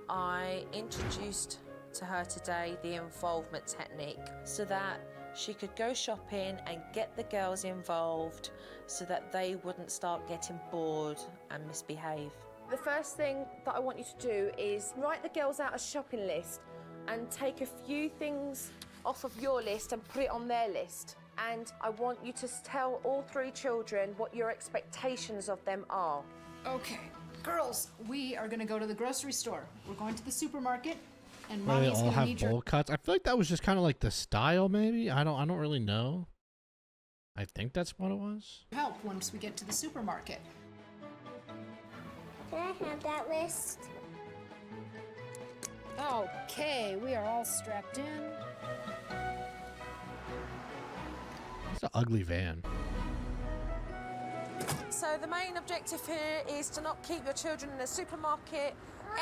S2: I introduced to her today the involvement technique so that she could go shopping and get the girls involved so that they wouldn't start getting bored and misbehave. The first thing that I want you to do is write the girls out a shopping list and take a few things off of your list and put it on their list. And I want you to tell all 3 children what your expectations of them are.
S5: Okay, girls, we are gonna go to the grocery store. We're going to the supermarket, and
S1: Why do they
S5: mommy's
S1: all
S5: gonna
S1: have
S5: need
S1: bowl
S5: your
S1: cuts? I feel like that was just kind of like the style, maybe. I don't really know. I think that's what it was.
S5: help once we get to the supermarket.
S6: Can I have that list?
S5: Okay, we are all strapped in.
S1: It's an ugly van.
S2: So the main objective here is to not keep your children in the supermarket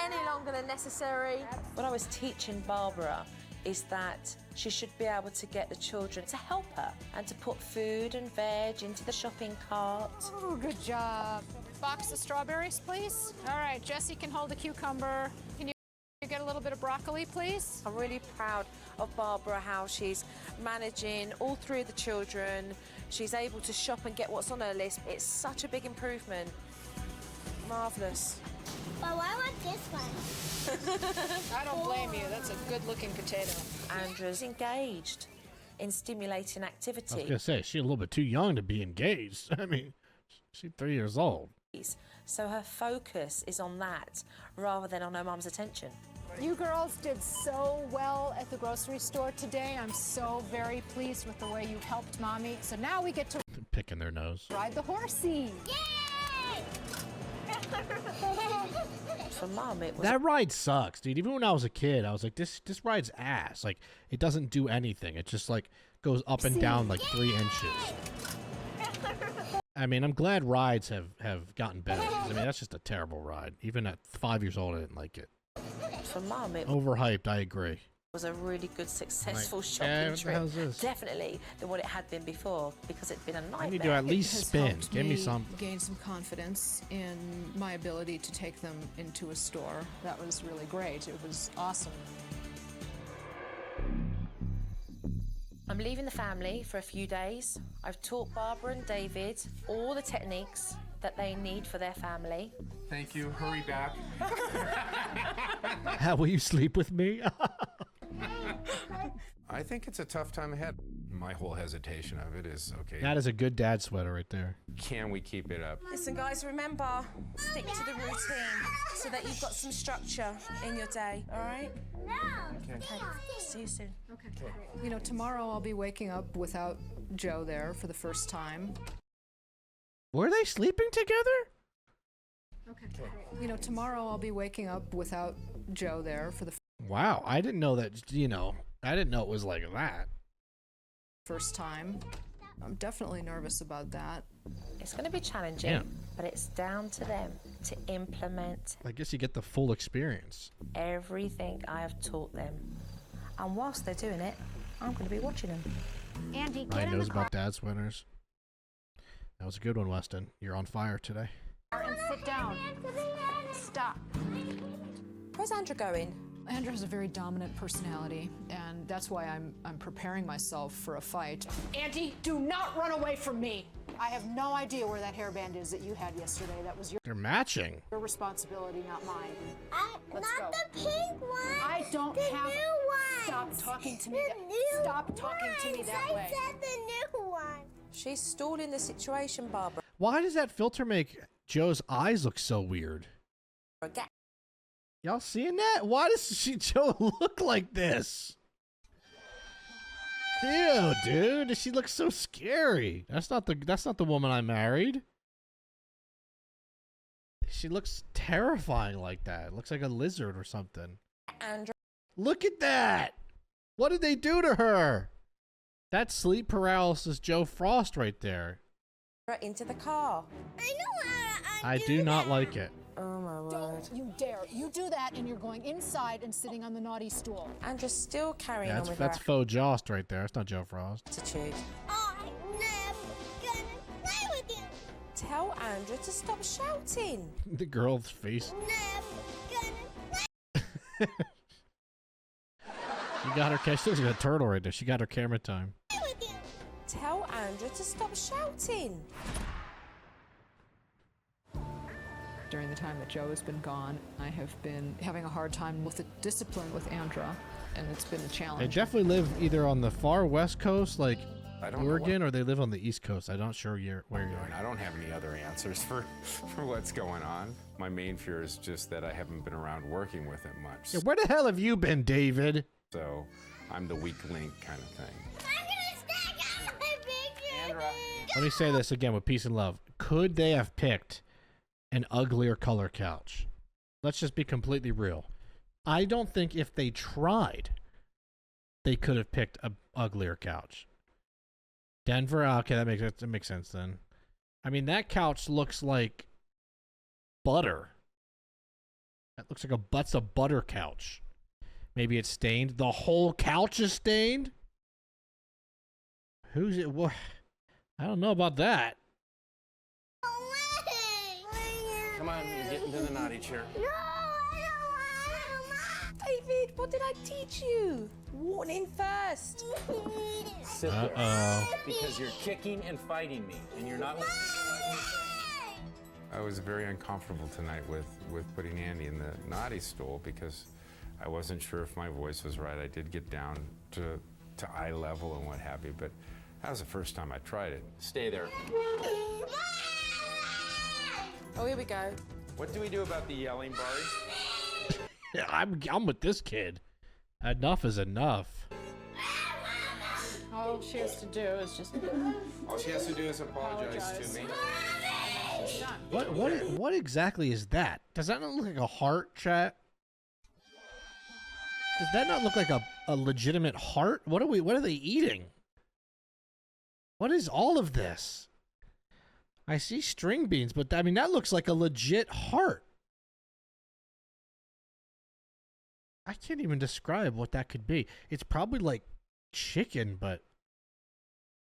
S2: any longer than necessary. What I was teaching Barbara is that she should be able to get the children to help her and to put food and veg into the shopping cart.
S5: Oh, good job. Box of strawberries, please. All right, Jessie can hold a cucumber. Can you get a little bit of broccoli, please?
S2: I'm really proud of Barbara, how she's managing all 3 of the children. She's able to shop and get what's on her list. It's such a big improvement. Marvellous.
S6: But I want this one.
S5: I don't blame you. That's a good-looking potato.
S2: Andra's engaged in stimulating
S1: I was
S2: activity.
S1: gonna say she's a little bit too young to be engaged. I mean, she's 3 years old.
S2: So her focus is on that rather than on her mum's attention.
S5: You girls did so well at the grocery store today. I'm so very pleased with the way you helped Mommy. So now we get to
S1: They're picking their nose.
S5: ride the horsey.
S6: Yay!
S2: For Mum, it was
S1: That ride sucks, dude. Even when I was a kid, I was like, this ride's ass. Like, it doesn't do anything. It just like goes up and down like 3 inches. I mean, I'm glad rides have gotten better. 'Cause, I mean, that's just a terrible ride. Even at 5 years old, I didn't like it.
S2: for Mum, it
S1: Overhyped, I agree.
S2: was a really good, successful
S1: Like,
S2: shopping
S1: what the
S2: trip.
S1: hell's this?
S2: Definitely than what it had been before, because it'd been a nightmare.
S1: I need to at least
S8: has
S1: spin.
S8: helped
S1: Give me some.
S8: gain some confidence in my ability to take them into a store. That was really great. It was awesome.
S2: I'm leaving the family for a few days. I've taught Barbara and David all the techniques that they need for their family.
S9: Thank you. Hurry back.
S1: How will you sleep with me?
S3: I think it's a tough time ahead. My whole hesitation of it is, okay,
S1: That is a good dad sweater right there.
S3: can we keep it up?
S7: Listen, guys, remember, stick to the routine so that you've got some structure in your day, all right?
S6: No.
S7: See you soon.
S8: You know, tomorrow I'll be waking up without Joe there for the first time.
S1: Were they sleeping together?
S8: You know, tomorrow I'll be waking up without Joe there for the
S1: Wow, I didn't know that, I didn't know it was like that.
S8: first time. I'm definitely nervous about that.
S2: It's going to be challenging,
S1: Yeah.
S2: but it's down to them to implement
S1: I guess you get the full experience.
S2: everything I have taught them. And whilst they're doing it, I'm going to be watching them.
S6: Andy,
S1: I
S6: get in
S1: knows
S6: the car
S1: about dad sweaters. That was a good one, Weston. You're on fire today.
S4: And sit down. Stop.
S7: Where's Andrew going?
S8: Andrew has a very dominant personality, and that's why I'm preparing myself for a fight.
S4: Auntie, do not run away from me. I have no idea where that hairband is that you had yesterday. That was
S1: They're matching.
S4: your responsibility, not mine. Let's
S6: not
S4: go.
S6: the pink one.
S4: I don't
S6: the
S4: have.
S6: new one.
S4: Stop talking to me.
S6: The new
S4: Stop talking to me
S6: ones.
S4: that way.
S6: I said the new one.
S7: She's stalling the situation, Barbara.
S1: Why does that filter make Joe's eyes look so weird?
S7: Get
S1: Y'all seeing that? Why does Joe look like this? Ew, dude, she looks so scary. That's not the woman I married. She looks terrifying like that. Looks like a lizard or something.
S7: Andrew.
S1: Look at that. What did they do to her? That's sleep paralysis Joe Frost right there.
S7: Into the car.
S6: I know how to
S1: I
S6: undo
S1: do not
S6: that.
S1: like it.
S7: Oh my word.
S4: Don't you dare. You do that and you're going inside and sitting on the naughty stool.
S7: Andrew's still carrying on with
S1: That's
S7: her
S1: faux Jost right there. That's not Joe Frost.
S7: attitude.
S6: I'm never gonna play with you.
S7: Tell Andrew to stop shouting.
S1: The girl's face.
S6: Never gonna play.
S1: She got her. She looks like a turtle right there. She got her camera time.
S2: Tell Andrew to stop shouting.
S8: During the time that Joe has been gone, I have been having a hard time with the discipline with Andra, and it's been a
S1: They
S8: challenge.
S1: definitely live either on the far west coast, like
S3: I don't know
S1: Oregon, or they live on the east coast. I'm not sure where you
S3: And
S1: are.
S3: I don't have any other answers for what's going on. My main fear is just that I haven't been around working with it much.
S1: Yeah, where the hell have you been, David?
S3: So I'm the weak link kind of thing.
S6: I'm gonna stack out my picture.
S1: Let me say this again with peace and love. Could they have picked an uglier color couch? Let's just be completely real. I don't think if they tried, they could have picked a uglier couch. Denver, okay, that makes sense then. I mean, that couch looks like butter. That looks like that's a butter couch. Maybe it's stained. The whole couch is stained? Who's it? What? I don't know about that.
S9: Come on, you're getting to the naughty chair.
S6: No, I don't want
S2: David, what did I teach you? Warning first.
S9: Sit there. Because you're kicking and fighting me, and you're not listening to what I'm saying.
S3: I was very uncomfortable tonight with putting Andy in the naughty stool because I wasn't sure if my voice was right. I did get down to eye level and what have you, but that was the first time I tried it.
S9: Stay there.
S7: Oh, here we go.
S9: What do we do about the yelling, Bari?
S1: Yeah, I'm with this kid. Enough is enough.
S5: All she has to do is just.
S3: All she has to do is apologize to me.
S5: She's done.
S1: What exactly is that? Does that not look like a heart, chat? Does that not look like a legitimate heart? What are they eating? What is all of this? I see string beans, but I mean that looks like a legit heart. I can't even describe what that could be. It's probably like chicken, but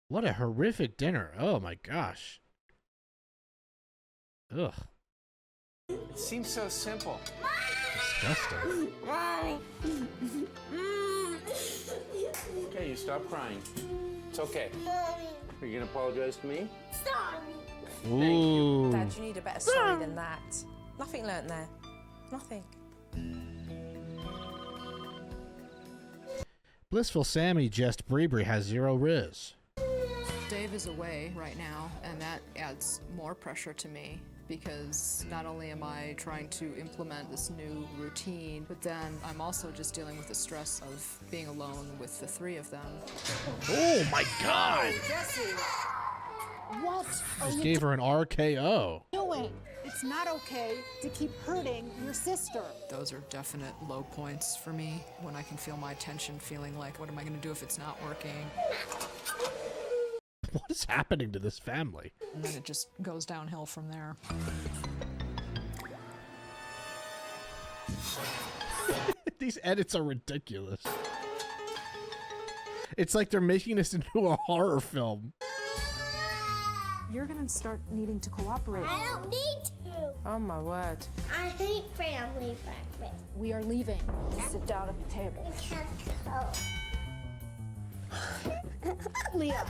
S1: what a horrific dinner. Oh my gosh. Ugh.
S9: It seems so simple.
S1: Disgusting.
S9: Okay, you stop crying. It's okay. Are you gonna apologize to me?
S6: Stop.
S1: Ooh.
S2: Dad, you need a better sorry than that. Nothing learnt there. Nothing.
S1: Blissful Sammy just Breebree has 0 riz.
S8: Dave is away right now, and that adds more pressure to me because not only am I trying to implement this new routine, but then I'm also just dealing with the stress of being alone with the 3 of them.
S1: Oh my god!
S5: Jesse, what are
S1: Just
S5: you
S1: gave her an RKO.
S5: doing? It's not okay to keep hurting your sister.
S8: Those are definite low points for me when I can feel my tension, feeling like, what am I going to do if it's not working?
S1: What is happening to this family?
S8: And then it just goes downhill from there.
S1: These edits are ridiculous. It's like they're making this into a horror film.
S5: You're gonna start needing to cooperate.
S6: I don't need to.
S7: Oh, my word.
S6: I hate family breakfast.
S5: We are leaving. Sit down at the table.
S6: I can't go.
S5: Leah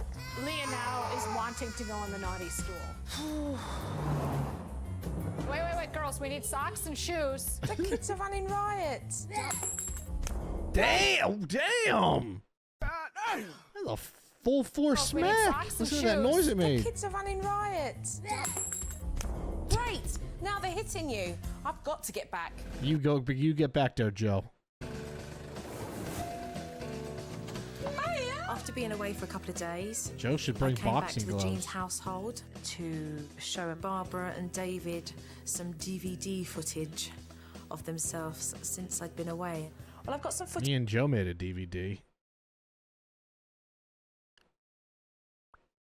S5: now is wanting to go on the naughty stool. Wait, girls, we need socks and shoes.
S7: The kids are running riot.
S1: Damn! That's a full force
S5: we need
S1: smack.
S5: socks and
S1: Listen to that
S5: shoes.
S1: noise it
S7: The
S1: made.
S7: kids are running riot. Great. Now they're hitting you. I've got to get back.
S1: You get back there, Joe.
S2: After being away for a couple of days,
S1: Joe should bring
S2: I came back
S1: boxing
S2: to the
S1: gloves.
S2: Jeans household to show Barbara and David some DVD footage of themselves since I'd been away. Well, I've got some footage
S1: Me and Joe made a DVD.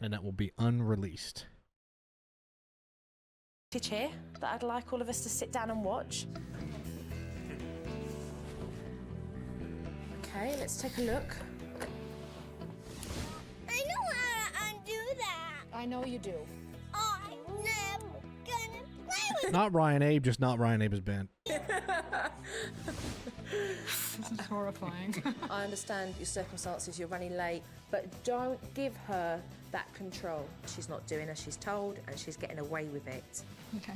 S1: And that will be unreleased.
S2: here that I'd like all of us to sit down and watch. Okay, let's take a look.
S6: I know how to undo that.
S5: I know you do.
S6: I'm never gonna play with
S1: Not Ryan Abe, just not Ryan Abe's band.
S8: This is horrifying.
S2: I understand your circumstances, you're running late, but don't give her that control. She's not doing as she's told, and she's getting away with it.
S8: Okay.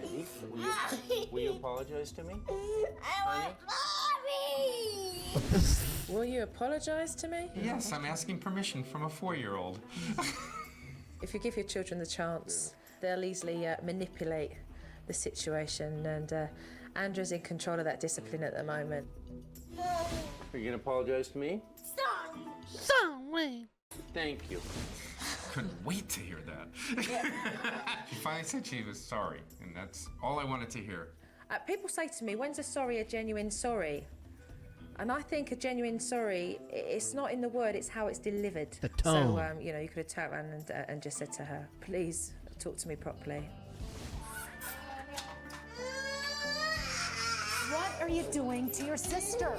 S9: Andy, will you apologize to me?
S6: I want mommy.
S2: Will you apologise to me?
S3: Yes, I'm asking permission from a 4-year-old.
S2: If you give your children the chance, they'll easily manipulate the situation, and Andrew's in control of that discipline at the moment.
S9: Are you gonna apologize to me?
S6: Sorry.
S9: Thank you.
S3: Couldn't wait to hear that. She finally said she was sorry, and that's all I wanted to hear.
S2: People say to me, when's a sorry a genuine sorry? And I think a genuine sorry, it's not in the word, it's how it's delivered.
S1: The tone.
S2: So, you know, you could have turned around and just said to her, please talk to me properly.
S5: What are you doing to your sister?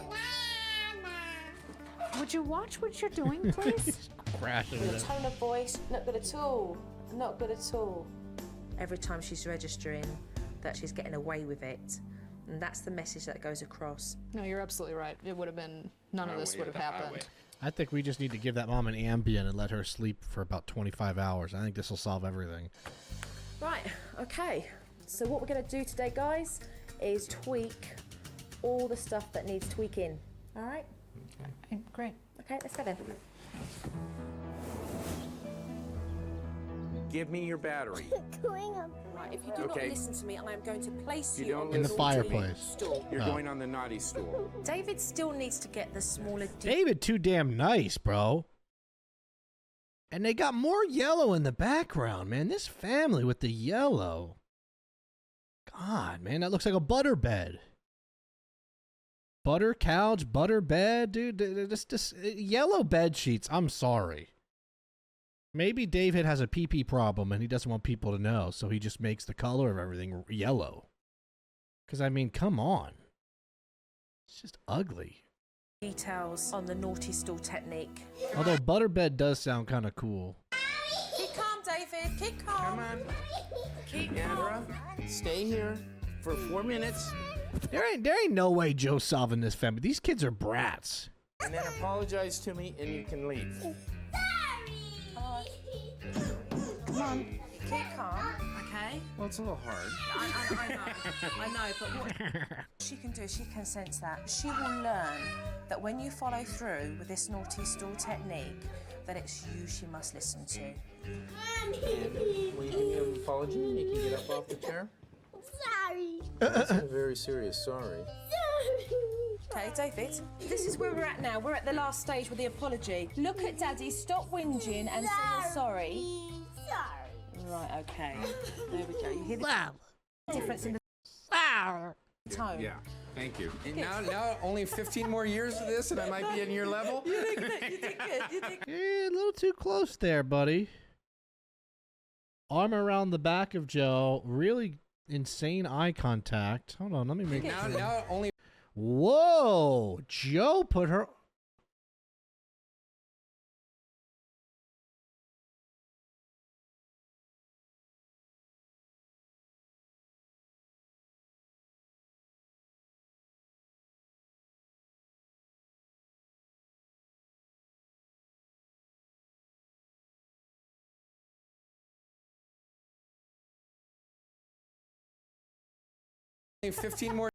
S5: Would you watch what you're doing, please?
S1: Crashing
S2: Your
S1: with it.
S2: tone of voice, not good at all. Not good at all. Every time she's registering that she's getting away with it. And that's the message that goes across.
S8: No, you're absolutely right. It would have been, none of this would have happened.
S1: I think we just need to give that mom an Ambien and let her sleep for about 25 hours. I think this will solve everything.
S2: Right, okay. So what we're going to do today, guys, is tweak all the stuff that needs tweaking. All right?
S8: Okay, great.
S2: Okay, let's go then.
S9: Give me your battery.
S6: Going up.
S2: Right, if you do
S9: Okay.
S2: not listen to me, I am going to place
S9: You
S2: you
S9: don't
S2: on
S1: In the
S9: listen
S1: fireplace.
S2: stool.
S9: You're
S1: Oh.
S9: going on the naughty stool.
S2: David still needs to get the smaller
S1: David, too damn nice, bro. And they got more yellow in the background, man. This family with the yellow. God, man, that looks like a butter bed. Butter couch, butter bed, dude. This yellow bed sheets. I'm sorry. Maybe David has a pee-pee problem and he doesn't want people to know, so he just makes the color of everything yellow. Because, I mean, come on. It's just ugly.
S2: details on the naughty stool technique.
S1: Although butterbed does sound kind of cool.
S2: Keep calm, David. Keep calm.
S9: Come on.
S2: Keep
S9: Andra, stay here for 4 minutes
S1: There ain't no way Joe's solving this family. These kids are brats.
S9: and then apologize to me and you can leave.
S2: Come on. Keep calm, okay?
S9: Well, it's a little hard.
S2: I know, but what she can do, she can sense that. She will learn that when you follow through with this naughty stool technique, that it's you she must listen to.
S9: Will you give me an apology and you can get up off the chair?
S6: Sorry.
S9: That's a very serious sorry.
S2: Okay, David, this is where we're at now. We're at the last stage with the apology. Look at Daddy, stop whinging and say you're sorry.
S6: Sorry.
S2: Right, okay. There we go. You hear the difference in the tone?
S3: Yeah, thank you. And now only 15 more years of this and I might be in your level?
S2: You did good. You did good. You did good.
S1: A little too close there, buddy. Arm around the back of Joe. Really insane eye contact. Hold on, let me make sure.
S3: Now only
S1: Whoa! Joe put her...
S3: only 15 more.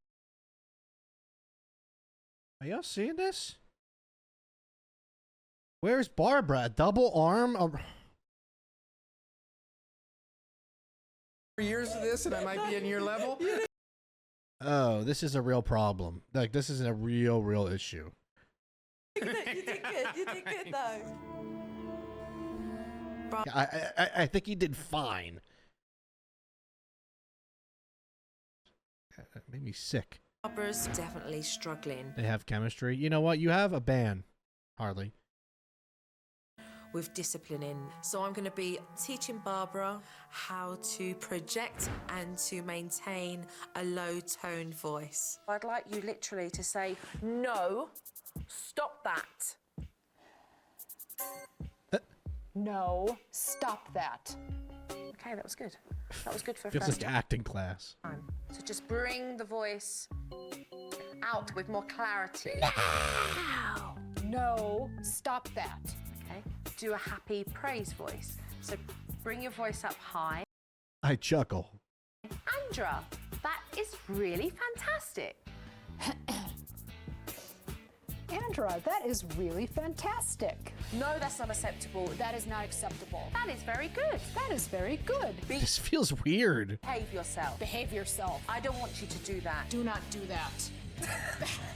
S1: Are y'all seeing this? Where's Barbara? A double arm?
S3: Years of this and I might be in your level?
S1: Oh, this is a real problem. Like, this is a real issue.
S2: You did good. You did good, though.
S1: I think he did fine. That made me sick.
S2: Barbara's definitely struggling
S1: They have chemistry. You know what? You have a ban, Harley.
S2: with disciplining. So I'm going to be teaching Barbara how to project and to maintain a low-toned voice. I'd like you literally to say, no, stop that.
S8: No, stop that.
S2: Okay, that was good. That was good for a
S1: Feels
S2: first
S1: like acting class.
S2: time. So just bring the voice out with more clarity.
S5: No, stop that.
S2: Okay. Do a happy praise voice. So bring your voice up high.
S1: I chuckle.
S2: Andra, that is really fantastic.
S5: Andra, that is really fantastic.
S2: No, that's not acceptable.
S5: That is not acceptable.
S2: That is very good.
S5: That is very good.
S1: This feels weird.
S2: Behave yourself.
S5: Behave yourself.
S2: I don't want you to do that.
S5: Do not do that.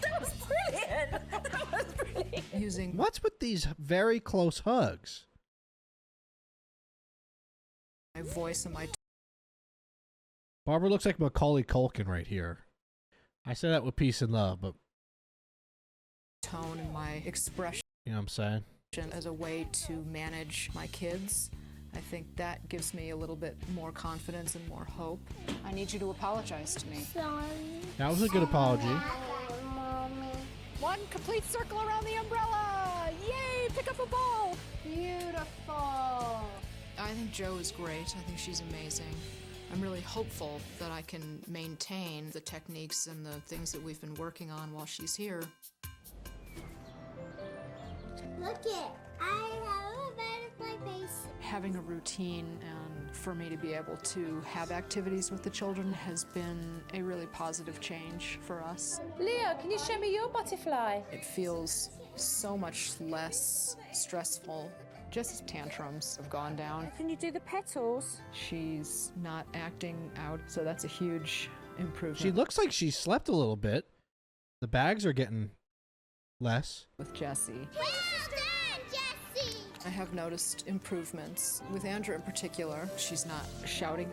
S2: That was brilliant. That was brilliant.
S8: Using
S1: What's with these very close hugs?
S8: my voice and my
S1: Barbara looks like Macaulay Culkin right here. I say that with peace and love, but
S8: tone and my expression
S1: you know what I'm saying?
S8: as a way to manage my kids. I think that gives me a little bit more confidence and more hope.
S5: I need you to apologize to me.
S6: Sorry.
S1: That was a good apology.
S6: Mommy.
S5: One complete circle around the umbrella. Yay, pick up a ball. Beautiful.
S8: I think Jo is great. I think she's amazing. I'm really hopeful that I can maintain the techniques and the things that we've been working on while she's here.
S6: Look it. I have a butterfly face.
S8: Having a routine and for me to be able to have activities with the children has been a really positive change for us.
S2: Leo, can you show me your butterfly?
S8: It feels so much less stressful. Just tantrums have gone down.
S2: Can you do the petals?
S8: She's not acting out, so that's a huge improvement.
S1: She looks like she slept a little bit. The bags are getting less.
S8: With Jessie.
S6: Well done, Jessie.
S8: I have noticed improvements. With Andra in particular, she's not shouting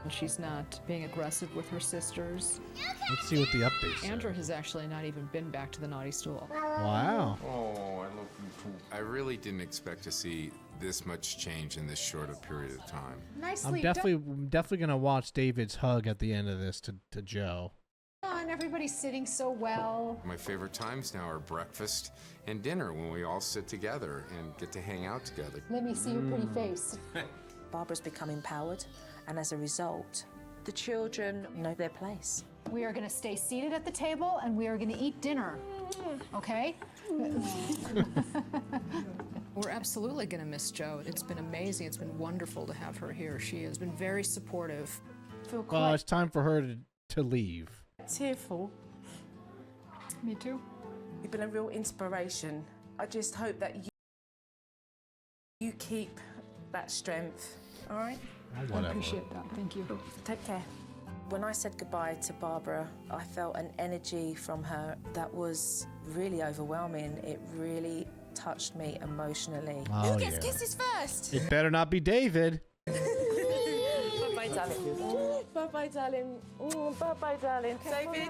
S8: and she's not being aggressive with her sisters.
S1: Let's see what the updates are.
S8: Andra has actually not even been back to the naughty stool.
S1: Wow.
S3: Oh, I love you too. I really didn't expect to see this much change in this short a period of time.
S5: Nicely
S1: I'm definitely gonna watch David's hug at the end of this to Jo.
S5: done. Everybody's sitting so well.
S3: My favorite times now are breakfast and dinner when we all sit together and get to hang out together.
S5: Let me see your pretty face.
S2: Barbara's become empowered, and as a result, the children know their place.
S5: We are going to stay seated at the table and we are going to eat dinner. Okay?
S8: We're absolutely going to miss Jo. It's been amazing. It's been wonderful to have her here. She has been very supportive.
S5: Feel
S1: Well,
S5: quite
S1: it's time for her to leave.
S2: Tearful.
S5: Me too.
S7: You've been a real inspiration. I just hope that you keep that strength, all right?
S1: Oh,
S5: I
S1: whatever.
S5: appreciate that. Thank you.
S7: Take care. When I said goodbye to Barbara, I felt an energy from her that was really overwhelming. It really touched me emotionally.
S1: Oh,
S7: Who gets
S1: yeah.
S7: kisses first?
S1: It better not be David.
S7: Bye-bye, darling. Bye-bye, darling. Bye-bye, darling. David.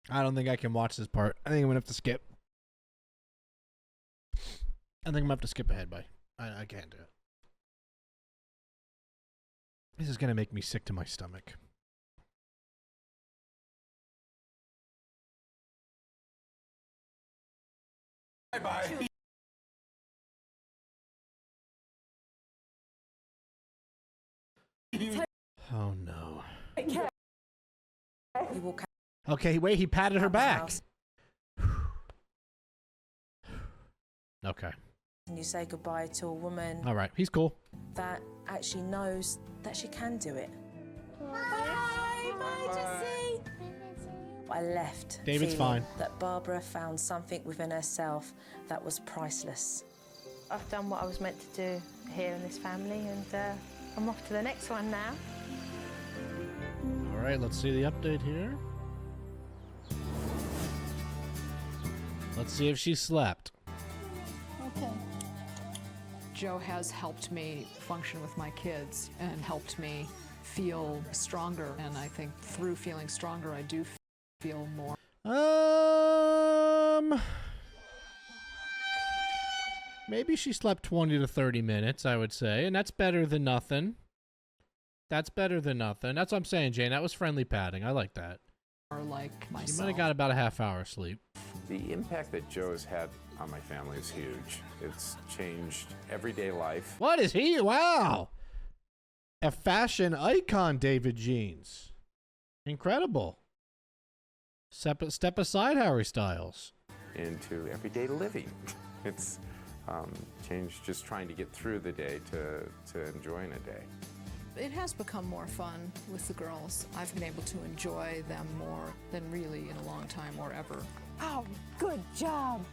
S1: I don't think I can watch this part. I think I'm gonna have to skip. I think I'm gonna have to skip ahead by. I can't do it. This is gonna make me sick to my stomach.
S3: Bye-bye.
S1: Oh no.
S7: You walk
S1: Okay, wait, he patted her
S7: out the
S1: back.
S7: house
S1: Okay.
S7: and you say goodbye to a woman
S1: All right. He's cool.
S7: that actually knows that she can do it.
S6: Bye,
S7: Jessie. I left
S1: David's
S7: feeling
S1: fine.
S7: that Barbara found something within herself that was priceless.
S2: I've done what I was meant to do here in this family, and I'm off to the next one now.
S1: All right, let's see the update here. Let's see if she slept.
S5: Okay.
S8: Jo has helped me function with my kids and helped me feel stronger. And I think through feeling stronger, I do feel more.
S1: Maybe she slept 20 to 30 minutes, I would say, and that's better than nothing. That's better than nothing. That's what I'm saying, Jane. That was friendly patting. I like that.
S8: Or like
S1: You
S8: myself.
S1: might have got about a half hour of sleep.
S3: The impact that Jo has had on my family is huge. It's changed everyday life.
S1: What is he? Wow. A fashion icon, David Jeans. Incredible. Step aside, Harry Styles.
S3: into everyday living. It's changed just trying to get through the day to enjoying a day.
S8: It has become more fun with the girls. I've been able to enjoy them more than really in a long time or ever.
S5: Oh, good job.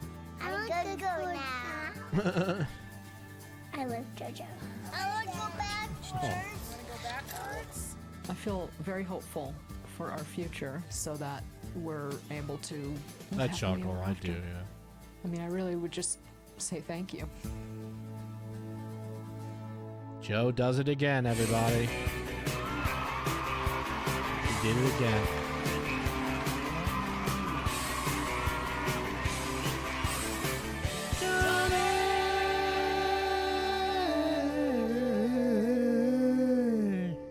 S6: I'm gonna go now. I love JoJo. I want to go backwards.
S8: Want to go backwards? I feel very hopeful for our future so that we're able to...
S1: That chuckle, I do, yeah.
S8: I mean, I really would just say thank you.
S1: Joe does it again, everybody. He did it again.